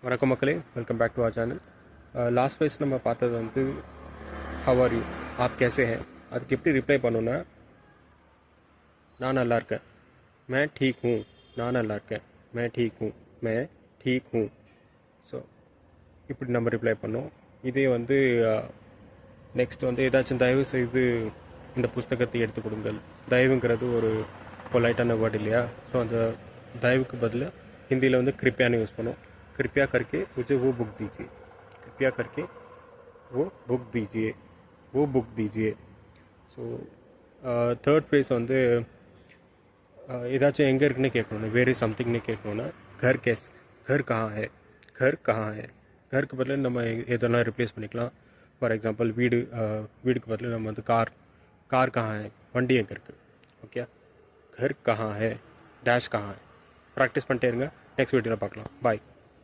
வணக்கம் மக்களே, welcome back to our channel. Last பேஸ் நம்ம பார்த்தது வந்து ஹவ் ஆர் யூ, ஆப் கேசே ஹே. அதுக்கு எப்படி ரிப்ளை பண்ணணுன்னா, நான் நல்லா இருக்கேன், மே டீக் ஹூ. நான் நல்லா இருக்கேன், மே டீக் ஹூ, மே டீக் ஹூ. ஸோ இப்படி நம்ம ரிப்ளை பண்ணோம். இதே வந்து நெக்ஸ்ட் வந்து ஏதாச்சும் தயவு செய்து இந்த புஸ்தகத்தை எடுத்து கொடுங்கள். தயவுங்கிறது ஒரு பொலைட்டான வேர்டு இல்லையா? ஸோ அந்த தயவுக்கு பதில் ஹிந்தியில் வந்து கிருப்பியான்னு யூஸ் பண்ணுவோம். कृपया करके मुझे वो बुक दीजिए, कृपया करके वो बुक दीजिए, वो बुक दीजिए. ஸோ தேர்ட் ப்ரைஸ் வந்து ஏதாச்சும் எங்கே இருக்குன்னு கேட்கணும், வேறு சம்திங்னு கேட்கணுன்னா घर कहाँ है, घर कहाँ है. घरக்கு பதில் நம்ம எதெல்லாம் ரிப்ளேஸ் பண்ணிக்கலாம். ஃபார் எக்ஸாம்பிள் வீடுக்கு பதில் நம்ம வந்து கார் कहाँ है, வண்டி எங்கே இருக்குது. ஓகே, घर कहाँ है, डैश कहाँ है. ப்ராக்டிஸ் பண்ணிட்டே இருங்க. நெக்ஸ்ட் வீடியோவில் பார்க்கலாம். பாய்.